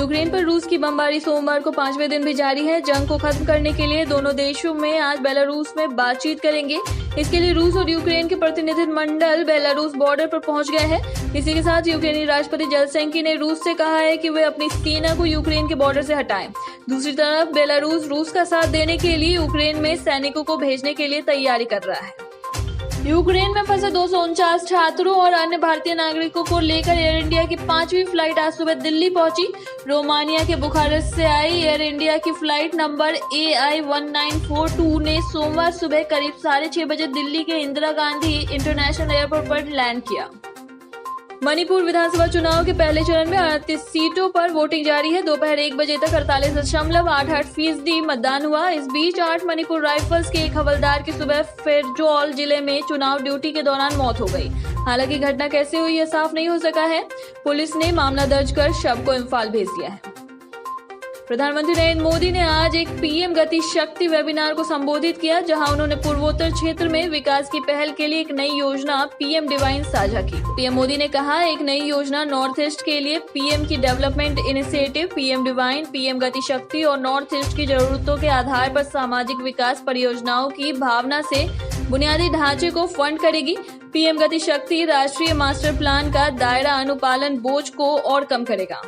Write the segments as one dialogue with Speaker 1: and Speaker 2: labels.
Speaker 1: Ukraine पर रूस की बमबारी सोमवार को 5वें दिन भी जारी है। जंग को खत्म करने के लिए दोनों देशों में आज बेलारूस में बातचीत करेंगे। इसके लिए रूस और यूक्रेन के प्रतिनिधिमंडल बेलारूस बॉर्डर पर पहुंच गए हैं। इसी के साथ यूक्रेनी राष्ट्रपति जेलेंस्की ने रूस से कहा है कि वे अपनी सेना को यूक्रेन के बॉर्डर से हटाएं। दूसरी तरफ बेलारूस रूस का साथ देने के लिए यूक्रेन में सैनिकों को भेजने के लिए तैयारी कर रहा है। यूक्रेन में फंसे 249 छात्रों और अन्य भारतीय नागरिकों को लेकर एयर इंडिया की 5वीं फ्लाइट आज सुबह दिल्ली पहुंची। रोमानिया के बुखारेस्ट से आई एयर इंडिया की फ्लाइट नंबर AI1942 ने सोमवार सुबह करीब 6:30 बजे दिल्ली के इंदिरा गांधी इंटरनेशनल एयरपोर्ट पर लैंड किया। मणिपुर विधानसभा चुनाव के पहले चरण में 38 सीटों पर वोटिंग जारी है। दोपहर 1 बजे तक 48.88% मतदान हुआ। इस बीच 8 मणिपुर राइफल्स के एक हवलदार की सुबह फेरजौल जिले में चुनाव ड्यूटी के दौरान मौत हो गई। हालांकि घटना कैसे हुई यह साफ नहीं हो सका है। पुलिस ने मामला दर्ज कर शव को इम्फाल भेज दिया है। प्रधानमंत्री नरेंद्र मोदी ने आज एक पीएम गति शक्ति वेबिनार को संबोधित किया, जहां उन्होंने पूर्वोत्तर क्षेत्र में विकास की पहल के लिए एक नई योजना पीएम डिवाइन साझा की। पीएम मोदी ने कहा, एक नई योजना नॉर्थ ईस्ट के लिए पीएम की development initiative PM divine, PM गति शक्ति और नॉर्थ ईस्ट की जरूरतों के आधार पर सामाजिक विकास परियोजनाओं की भावना से बुनियादी ढांचे को फंड करेगी। पीएम गति शक्ति राष्ट्रीय मास्टर प्लान का दायरा अनुपालन बोझ को और कम करेगा।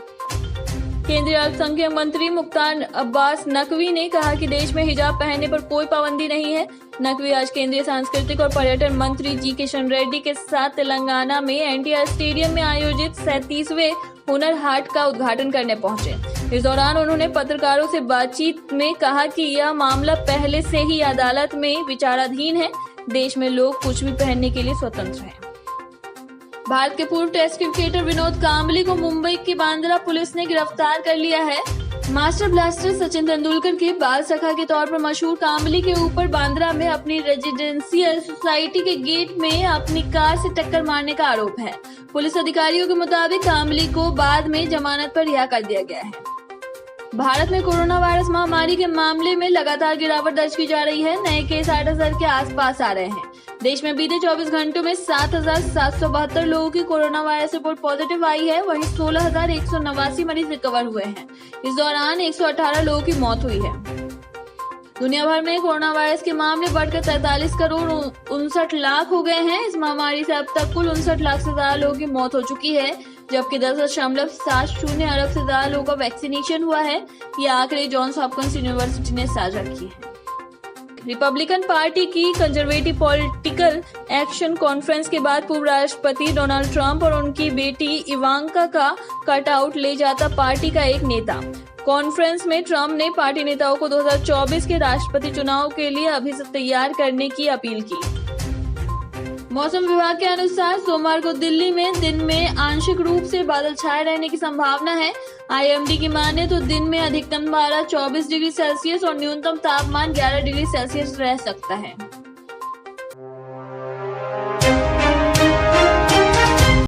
Speaker 1: केंद्रीय अल्पसंख्यक मंत्री मुख्तार अब्बास नकवी ने कहा कि देश में हिजाब पहनने पर कोई पाबंदी नहीं है। नकवी आज केंद्रीय सांस्कृतिक और पर्यटन मंत्री जी किशन रेड्डी के साथ तेलंगाना में एनटीआर स्टेडियम में आयोजित 37वें हुनर हाट का उद्घाटन करने पहुंचे। इस दौरान उन्होंने पत्रकारों से बातचीत में कहा कि यह मामला पहले से ही अदालत में विचाराधीन है। देश में लोग कुछ भी पहनने के लिए स्वतंत्र हैं। भारत के पूर्व टेस्ट क्रिकेटर विनोद कांबली को मुंबई की बांद्रा पुलिस ने गिरफ्तार कर लिया है। मास्टर ब्लास्टर सचिन तेंदुलकर के बाल सखा के तौर पर मशहूर कांबली के ऊपर बांद्रा में अपनी रेजिडेंशियल सोसाइटी के गेट में अपनी कार से टक्कर मारने का आरोप है। पुलिस अधिकारियों के मुताबिक कांबली को बाद में जमानत पर रिहा कर दिया गया है। भारत में कोरोना वायरस महामारी के मामले में लगातार गिरावट दर्ज की जा रही है। नए केस 8,000 के आसपास आ रहे हैं। देश में बीते 24 घंटों में 7,772 लोगों की कोरोना वायरस रिपोर्ट पॉजिटिव आई है। वहीं 16,189 मरीज रिकवर हुए हैं। इस दौरान 118 लोगों की मौत हुई है। दुनिया भर में कोरोना वायरस के मामले बढ़कर 43 करोड़ 59 लाख हो गए हैं। इस महामारी से अब तक कुल 59 लाख से ज्यादा लोगों की मौत हो चुकी है, जबकि 10.70 अरब से ज्यादा लोगों का वैक्सीनेशन हुआ है। ये आंकड़े जॉन्स हॉपकिंस यूनिवर्सिटी ने साझा किए हैं। रिपब्लिकन पार्टी की कंजर्वेटिव पॉलिटिकल एक्शन कॉन्फ्रेंस के बाद पूर्व राष्ट्रपति डोनाल्ड ट्रंप और उनकी बेटी इवांका का कटआउट ले जाता पार्टी का एक नेता। कॉन्फ्रेंस में ट्रंप ने पार्टी नेताओं को 2024 के राष्ट्रपति चुनाव के लिए अभी से तैयार करने की अपील की। मौसम विभाग के अनुसार सोमवार को दिल्ली में दिन में आंशिक रूप से बादल छाए रहने की संभावना है। IMD की माने तो दिन में अधिकतम 24 डिग्री सेल्सियस और न्यूनतम तापमान 11 डिग्री सेल्सियस रह सकता है।